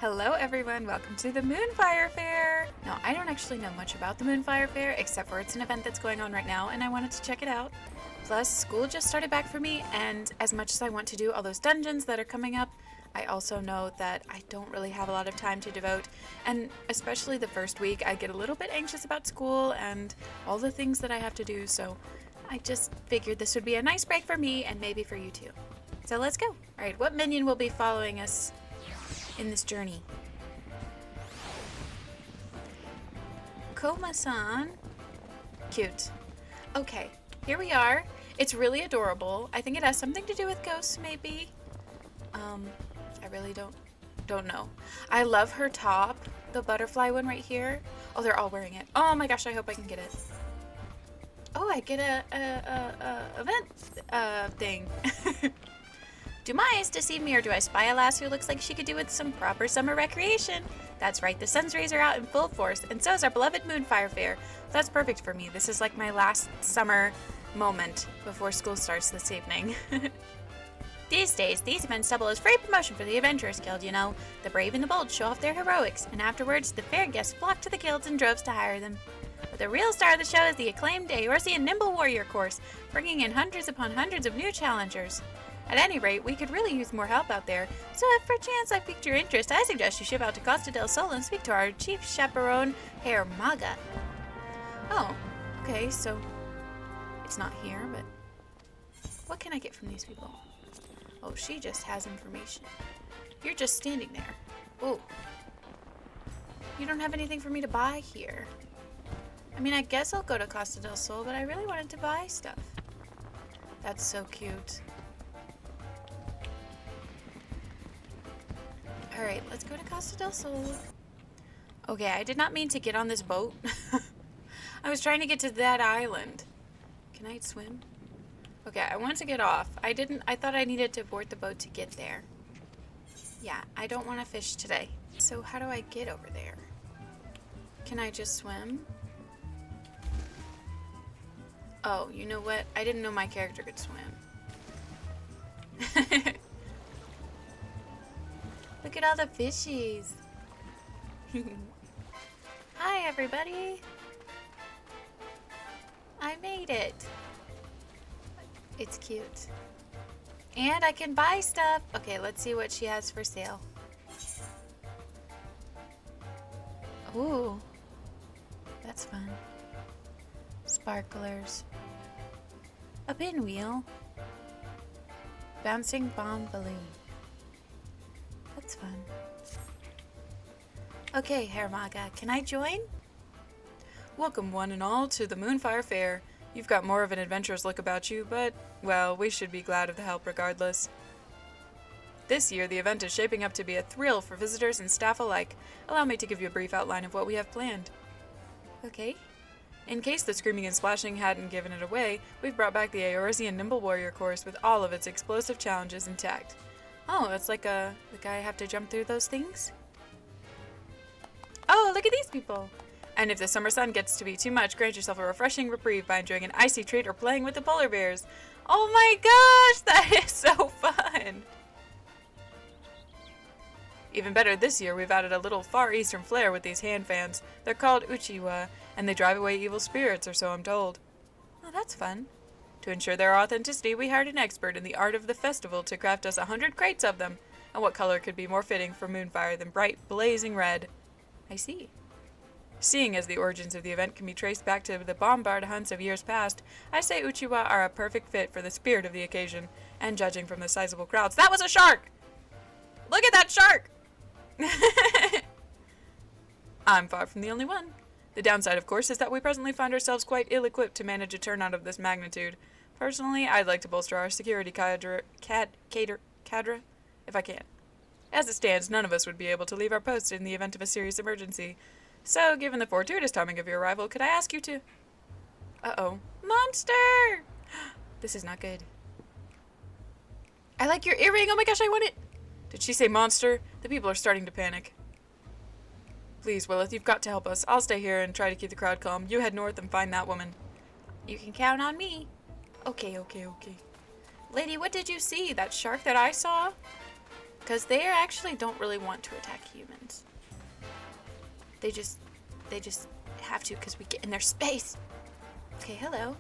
Hello everyone, welcome to the Moonfire Faire! Now, I don't actually know much about the Moonfire Faire, except for it's an event that's going on right now, and I wanted to check it out. Plus, school just started back for me, and as much as I want to do all those dungeons that are coming up, I also know that I don't really have a lot of time to devote, and especially the first week, I get a little bit anxious about school and all the things that I have to do, so I just figured this would be a nice break for me, and maybe for you too. So let's go! Alright, what minion will be following us in this journey? Koma-san. Cute. Okay, here we are. It's really adorable. I think it has something to do with ghosts, maybe. I really don't know. I love her top, the butterfly one right here. Oh, they're all wearing it. Oh my gosh, I hope I can get it. Oh, I get a event thing. Do my eyes deceive me, or do I spy a lass who looks like she could do with some proper summer recreation? That's right, the sun's rays are out in full force, and so is our beloved Moonfire Faire. That's perfect for me. This is like my last summer moment before school starts this evening. These days, these events double as free promotion for the Adventurers Guild, you know. The brave and the bold show off their heroics, and afterwards, the fair guests flock to the guilds in droves to hire them. But the real star of the show is the acclaimed Eorzean Nimble Warrior course, bringing in hundreds upon hundreds of new challengers. At any rate, we could really use more help out there, so if perchance I piqued your interest, I suggest you ship out to Costa del Sol and speak to our chief chaperone, Faire. Oh, okay, so it's not here, but what can I get from these people? Oh, she just has information. You're just standing there. Oh, you don't have anything for me to buy here. I mean, I guess I'll go to Costa del Sol, but I really wanted to buy stuff. That's so cute. Alright, let's go to Costa del Sol. Okay, I did not mean to get on this boat. I was trying to get to that island. Can I swim? Okay, I want to get off. I thought I needed to board the boat to get there. Yeah, I don't want to fish today. So how do I get over there? Can I just swim? Oh, you know what? I didn't know my character could swim. Look at all the fishies. Hi, everybody. I made it. It's cute. And I can buy stuff. Okay, let's see what she has for sale. Ooh. That's fun. Sparklers. A pinwheel. Bouncing bomb balloon. That's fun. Okay, Herr Maga, can I join? Welcome one and all to the Moonfire Faire. You've got more of an adventurous look about you, but, well, we should be glad of the help regardless. This year, the event is shaping up to be a thrill for visitors and staff alike. Allow me to give you a brief outline of what we have planned. Okay. In case the screaming and splashing hadn't given it away, we've brought back the Eorzean Nimble Warrior course with all of its explosive challenges intact. Oh, it's like the guy have to jump through those things? Oh, look at these people! And if the summer sun gets to be too much, grant yourself a refreshing reprieve by enjoying an icy treat or playing with the polar bears. Oh my gosh, that is so fun! Even better, this year we've added a little Far Eastern flair with these hand fans. They're called uchiwa, and they drive away evil spirits, or so I'm told. Oh, that's fun. To ensure their authenticity, we hired an expert in the art of the festival to craft us 100 crates of them. And what color could be more fitting for Moonfire than bright, blazing red? I see. Seeing as the origins of the event can be traced back to the bombard hunts of years past, I say uchiwa are a perfect fit for the spirit of the occasion, and judging from the sizable crowds— That was a shark! Look at that shark! I'm far from the only one. The downside, of course, is that we presently find ourselves quite ill-equipped to manage a turnout of this magnitude. Personally, I'd like to bolster our security cadre, if I can. As it stands, none of us would be able to leave our post in the event of a serious emergency. So, given the fortuitous timing of your arrival, could I ask you to— Uh-oh. Monster! This is not good. I like your earring! Oh my gosh, I want it! Did she say monster? The people are starting to panic. Please, Willith, you've got to help us. I'll stay here and try to keep the crowd calm. You head north and find that woman. You can count on me. Okay. Lady, what did you see? That shark that I saw? Because they actually don't really want to attack humans. They just have to because we get in their space. Okay, hello.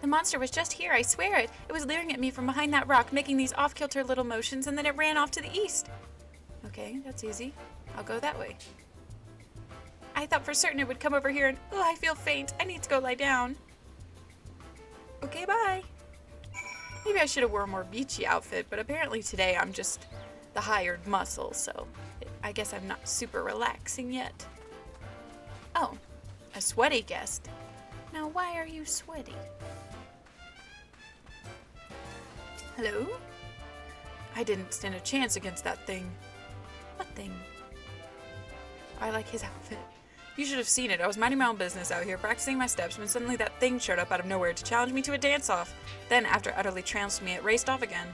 The monster was just here, I swear it. It was leering at me from behind that rock, making these off-kilter little motions, and then it ran off to the east. Okay, that's easy. I'll go that way. I thought for certain it would come over here and, oh, I feel faint. I need to go lie down. Okay, bye. Maybe I should have worn a more beachy outfit, but apparently today I'm just the hired muscle, so I guess I'm not super relaxing yet. Oh, a sweaty guest. Now, why are you sweaty? Hello? I didn't stand a chance against that thing. What thing? I like his outfit. You should have seen it. I was minding my own business out here, practicing my steps, when suddenly that thing showed up out of nowhere to challenge me to a dance-off. Then, after utterly trounced me, it raced off again.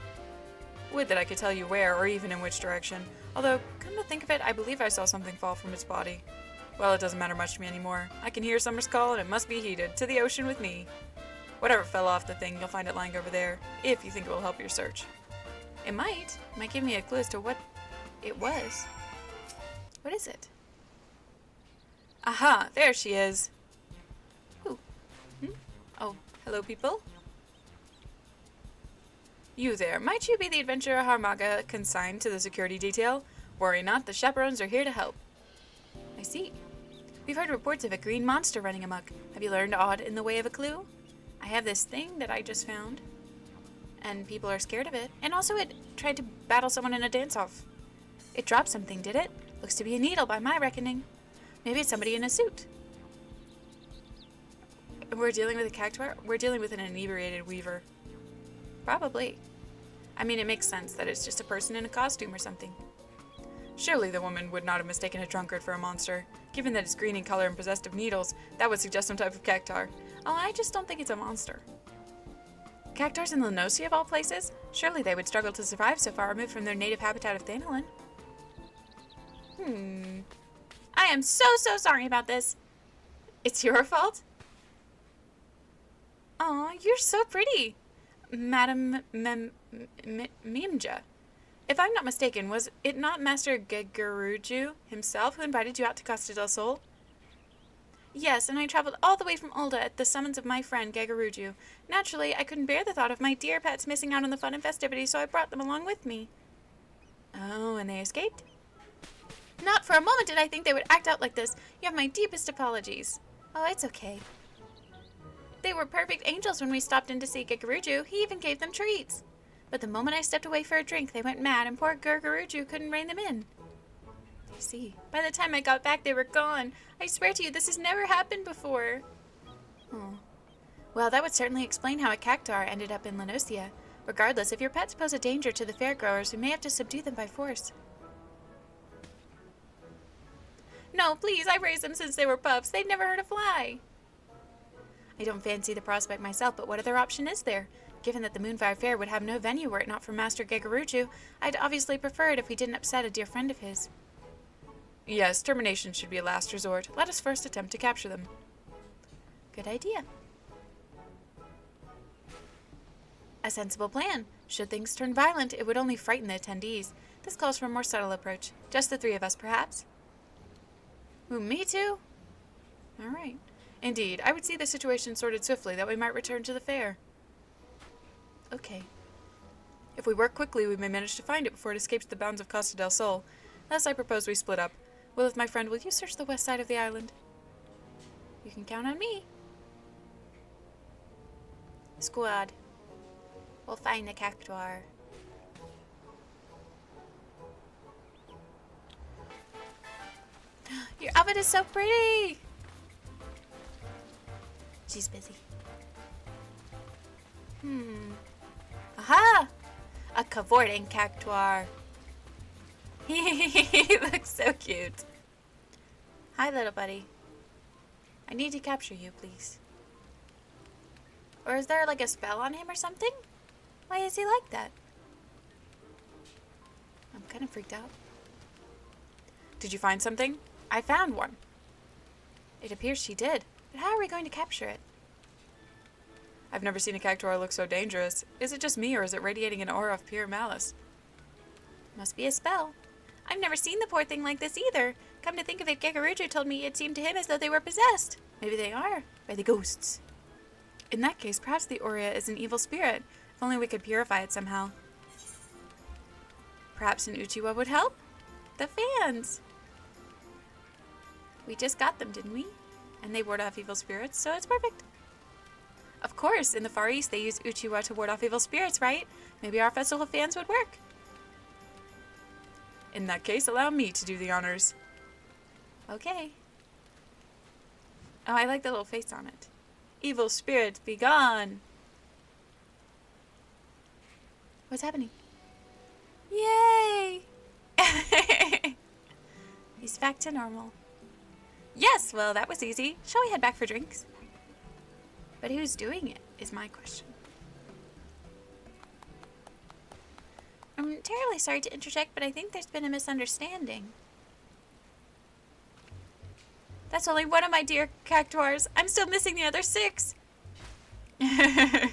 Would that I could tell you where, or even in which direction. Although, come to think of it, I believe I saw something fall from its body. Well, it doesn't matter much to me anymore. I can hear summer's call, and it must be heeded. To the ocean with me. Whatever fell off the thing, you'll find it lying over there, if you think it will help your search. It might. It might give me a clue as to what it was. What is it? Aha, there she is. Who? Oh, hello people. You there, might you be the adventurer Harmaga consigned to the security detail? Worry not, the chaperones are here to help. I see. We've heard reports of a green monster running amok. Have you learned aught in the way of a clue? I have this thing that I just found. And people are scared of it. And also it tried to battle someone in a dance-off. It dropped something, did it? Looks to be a needle by my reckoning. Maybe it's somebody in a suit. We're dealing with a cactuar? We're dealing with an inebriated weaver. Probably. I mean, it makes sense that it's just a person in a costume or something. Surely the woman would not have mistaken a drunkard for a monster. Given that it's green in color and possessed of needles, that would suggest some type of cactuar. Oh, I just don't think it's a monster. Cactuars in Lenosia of all places? Surely they would struggle to survive so far removed from their native habitat of Thanalin. I am so sorry about this. It's your fault? Aw, you're so pretty. Madam Mimja. If I'm not mistaken, was it not Master Gegeruju himself who invited you out to Costa del Sol? Yes, and I traveled all the way from Ulda at the summons of my friend Gegeruju. Naturally, I couldn't bear the thought of my dear pets missing out on the fun and festivities, so I brought them along with me. Oh, and they escaped? Not for a moment did I think they would act out like this. You have my deepest apologies. Oh, it's okay. They were perfect angels when we stopped in to see Gegeruju. He even gave them treats. But the moment I stepped away for a drink, they went mad, and poor Gegeruju couldn't rein them in. I see. By the time I got back, they were gone. I swear to you, this has never happened before. Oh. Well, that would certainly explain how a cactuar ended up in Lenosia. Regardless, if your pets pose a danger to the fair growers, we may have to subdue them by force. No, please, I raised them since they were pups. They'd never hurt a fly. I don't fancy the prospect myself, but what other option is there? Given that the Moonfire Fair would have no venue were it not for Master Gegeruju, I'd obviously prefer it if we didn't upset a dear friend of his. Yes, termination should be a last resort. Let us first attempt to capture them. Good idea. A sensible plan. Should things turn violent, it would only frighten the attendees. This calls for a more subtle approach. Just the three of us, perhaps? Ooh, me too? All right. Indeed, I would see the situation sorted swiftly, that we might return to the fair. Okay. If we work quickly, we may manage to find it before it escapes the bounds of Costa del Sol. Thus, I propose we split up. Lilith, my friend, will you search the west side of the island? You can count on me. Squad. We'll find the cactuar. Your outfit is so pretty! She's busy. Aha! A cavorting cactuar. He looks so cute. Hi, little buddy. I need to capture you, please. Or is there like a spell on him or something? Why is he like that? I'm kind of freaked out. Did you find something? I found one. It appears she did. But how are we going to capture it? I've never seen a cactuar look so dangerous. Is it just me, or is it radiating an aura of pure malice? Must be a spell. I've never seen the poor thing like this either. Come to think of it, Gekarujo told me it seemed to him as though they were possessed. Maybe they are, by the ghosts. In that case, perhaps the Aurea is an evil spirit. If only we could purify it somehow. Perhaps an Uchiwa would help? The fans! We just got them, didn't we? And they ward off evil spirits, so it's perfect. Of course, in the Far East they use Uchiwa to ward off evil spirits, right? Maybe our festival fans would work. In that case, allow me to do the honors. Okay. Oh, I like the little face on it. Evil spirit, be gone! What's happening? Yay! He's back to normal. Yes, well, that was easy. Shall we head back for drinks? But who's doing it, is my question. I'm terribly sorry to interject, but I think there's been a misunderstanding. That's only one of my dear cactuars. I'm still missing the other 6. I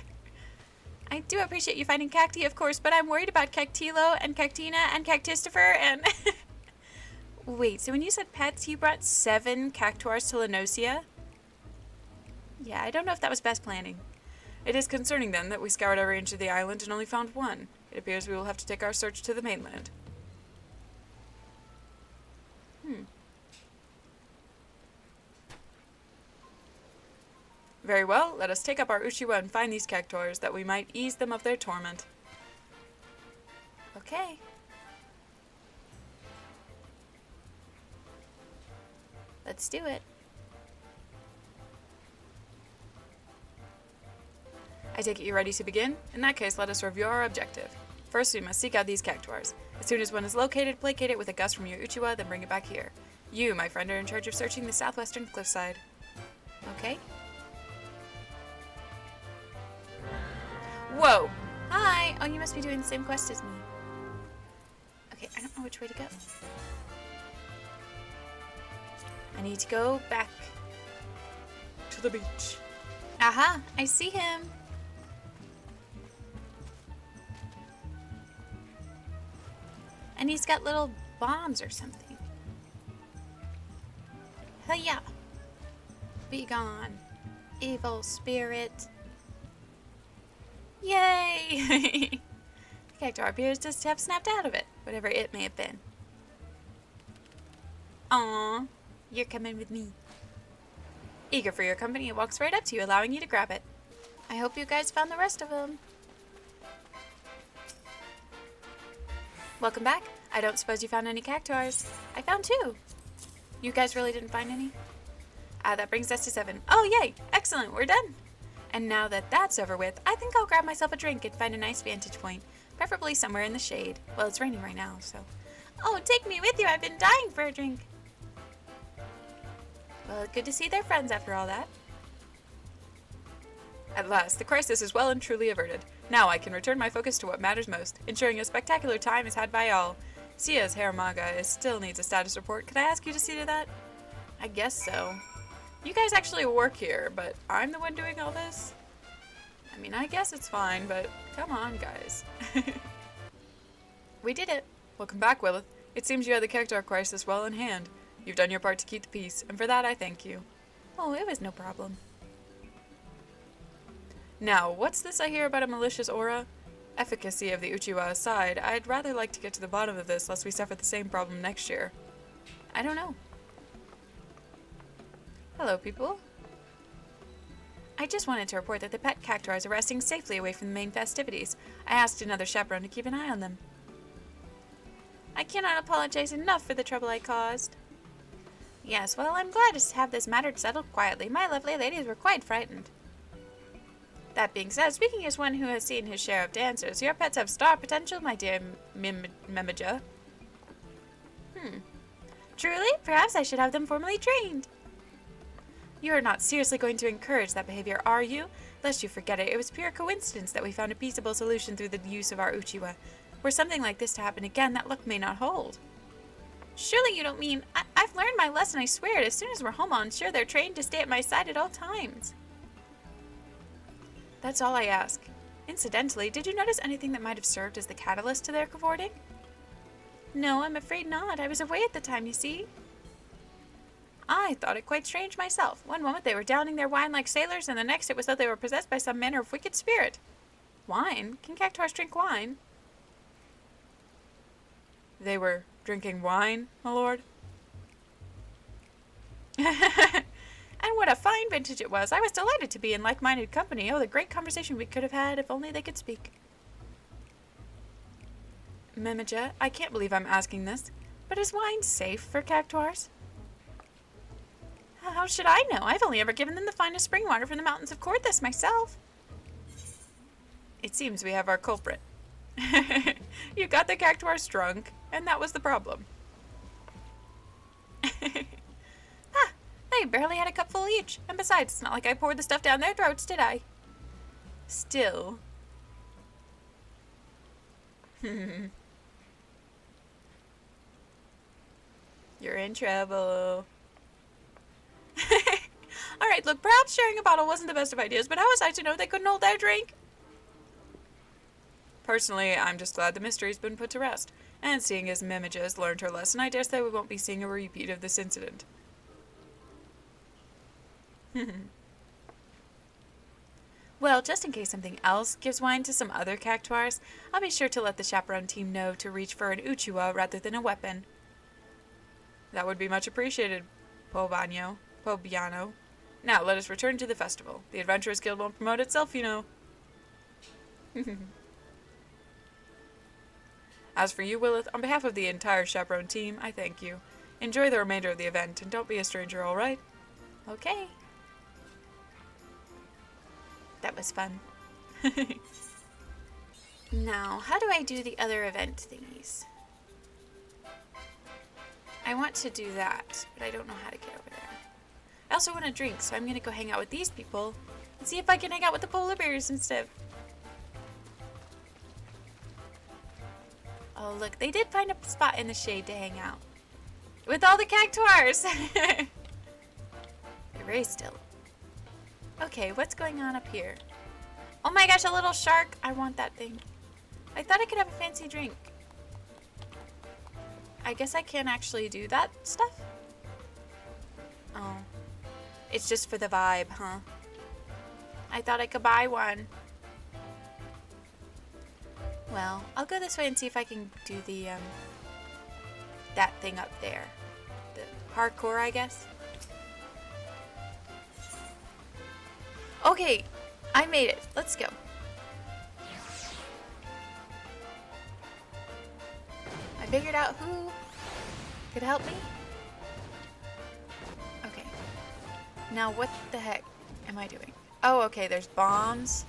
do appreciate you finding Cacti, of course, but I'm worried about Cactilo and Cactina and Cactistifer and... Wait, so when you said pets, you brought 7 cactuars to Lenosia? Yeah, I don't know if that was best planning. It is concerning, then, that we scoured every inch of the island and only found 1. It appears we will have to take our search to the mainland. Very well, let us take up our Uchiwa and find these cactuars, that we might ease them of their torment. Okay. Let's do it. I take it you're ready to begin? In that case, let us review our objective. First, we must seek out these cactuars. As soon as one is located, placate it with a gust from your Uchiwa, then bring it back here. You, my friend, are in charge of searching the southwestern cliffside. Okay. Whoa! Hi! Oh, you must be doing the same quest as me. Okay, I don't know which way to go. I need to go back to the beach. Aha! I see him! And he's got little bombs or something. Hiya! Be gone, evil spirit. Yay! The cactuar appears just to have snapped out of it, whatever it may have been. Aww, you're coming with me. Eager for your company, it walks right up to you, allowing you to grab it. I hope you guys found the rest of them. Welcome back. I don't suppose you found any cactuars. I found 2. You guys really didn't find any? That brings us to 7. Oh, yay! Excellent, we're done. And now that that's over with, I think I'll grab myself a drink and find a nice vantage point, preferably somewhere in the shade. Well, it's raining right now, so... Oh, take me with you! I've been dying for a drink! Well, good to see they're friends after all that. At last, the crisis is well and truly averted. Now I can return my focus to what matters most, ensuring a spectacular time is had by all. Sia's hair manga still needs a status report. Could I ask you to see to that? I guess so. You guys actually work here, but I'm the one doing all this? I mean, I guess it's fine, but come on, guys. We did it. Welcome back, Willith. It seems you had the cactuar crisis well in hand. You've done your part to keep the peace, and for that I thank you. Oh, it was no problem. Now, what's this I hear about a malicious aura? Efficacy of the Uchiwa aside, I'd rather like to get to the bottom of this lest we suffer the same problem next year. I don't know. Hello, people. I just wanted to report that the pet cactuars are resting safely away from the main festivities. I asked another chaperone to keep an eye on them. I cannot apologize enough for the trouble I caused. Yes, well, I'm glad to have this matter settled quietly. My lovely ladies were quite frightened. That being said, speaking as one who has seen his share of dancers, your pets have star potential, my dear Memaja. Truly? Perhaps I should have them formally trained. You are not seriously going to encourage that behavior, are you? Lest you forget it, it was pure coincidence that we found a peaceable solution through the use of our Uchiwa. Were something like this to happen again, that luck may not hold. Surely you don't mean... I've learned my lesson, I swear it. As soon as we're home, I'll ensure they're trained to stay at my side at all times. That's all I ask. Incidentally, did you notice anything that might have served as the catalyst to their cavorting? No, I'm afraid not. I was away at the time, you see. I thought it quite strange myself. One moment they were downing their wine like sailors, and the next it was that they were possessed by some manner of wicked spirit. Wine? Can cactuars drink wine? They were drinking wine, my lord? And what a fine vintage it was. I was delighted to be in like-minded company. Oh, the great conversation we could have had if only they could speak. Mimija, I can't believe I'm asking this, but is wine safe for cactuars? How should I know? I've only ever given them the finest spring water from the mountains of Corthus myself. It seems we have our culprit. You got the cactuars drunk, and that was the problem. They barely had a cupful each, and besides, it's not like I poured the stuff down their throats, did I? Still. You're in trouble. Alright, look, perhaps sharing a bottle wasn't the best of ideas, but how was I to know they couldn't hold their drink? Personally, I'm just glad the mystery's been put to rest. And seeing as Mimija has learned her lesson, I dare say we won't be seeing a repeat of this incident. Well, just in case something else gives wine to some other cactuars, I'll be sure to let the chaperone team know to reach for an uchiwa rather than a weapon. That would be much appreciated, Pobiano. Now, let us return to the festival. The Adventurers Guild won't promote itself, you know. As for you, Willith, on behalf of the entire chaperone team, I thank you. Enjoy the remainder of the event, and don't be a stranger, all right? Okay. That was fun. Now, how do I do the other event thingies? I want to do that, but I don't know how to get over there. I also want a drink, so I'm going to go hang out with these people and see if I can hang out with the polar bears instead. Oh, look, they did find a spot in the shade to hang out. With all the cactuars! They're very still. Okay, what's going on up here? Oh my gosh, a little shark! I want that thing. I thought I could have a fancy drink. I guess I can't actually do that stuff? Oh. It's just for the vibe, huh? I thought I could buy one. Well, I'll go this way and see if I can do the, that thing up there. The parkour, I guess. Okay, I made it. Let's go. I figured out who could help me. Okay. Now what the heck am I doing? Oh, okay, there's bombs.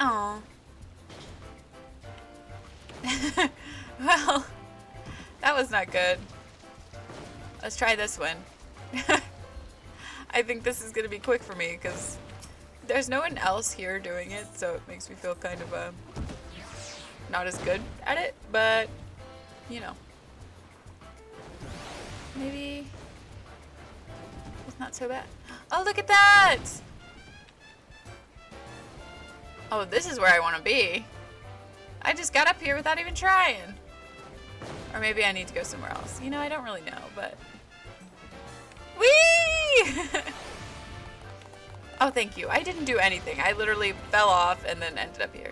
Oh. Well, that was not good. Let's try this one. I think this is going to be quick for me because there's no one else here doing it, so it makes me feel kind of not as good at it, but you know. Maybe it's not so bad. Oh, look at that! Oh, this is where I want to be. I just got up here without even trying. Or maybe I need to go somewhere else. You know, I don't really know, but... Whee! Oh, thank you. I didn't do anything. I literally fell off and then ended up here.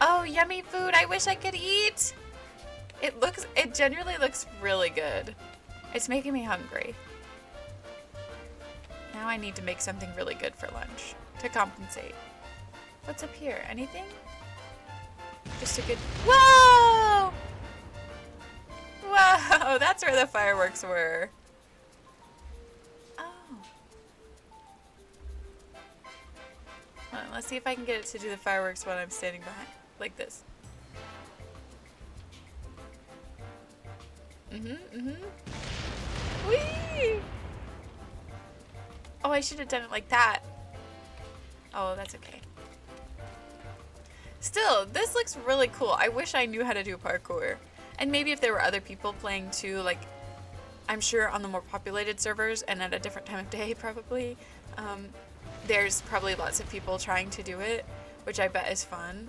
Oh, yummy food. I wish I could eat. It genuinely looks really good. It's making me hungry. Now I need to make something really good for lunch to compensate. What's up here? Anything? Just a good... Whoa! Whoa! That's where the fireworks were. Oh. Hold on, let's see if I can get it to do the fireworks while I'm standing behind. Like this. Whee! Oh, I should have done it like that. Oh, that's okay. Still, this looks really cool. I wish I knew how to do parkour. And maybe if there were other people playing too, like, I'm sure on the more populated servers and at a different time of day probably, there's probably lots of people trying to do it, which I bet is fun.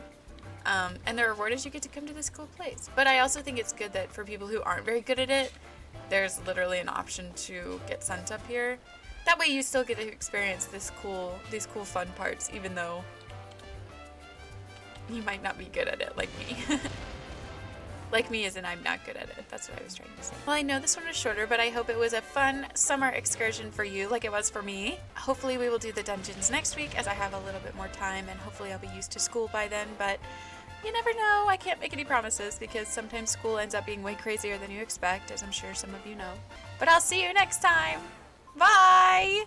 And the reward is you get to come to this cool place. But I also think it's good that for people who aren't very good at it, there's literally an option to get sent up here. That way you still get to experience these cool fun parts, even though you might not be good at it like me. Like me as in I'm not good at it. That's what I was trying to say. Well, I know this one was shorter, but I hope it was a fun summer excursion for you like it was for me. Hopefully we will do the dungeons next week as I have a little bit more time, and hopefully I'll be used to school by then, but you never know. I can't make any promises because sometimes school ends up being way crazier than you expect, as I'm sure some of you know. But I'll see you next time. Bye!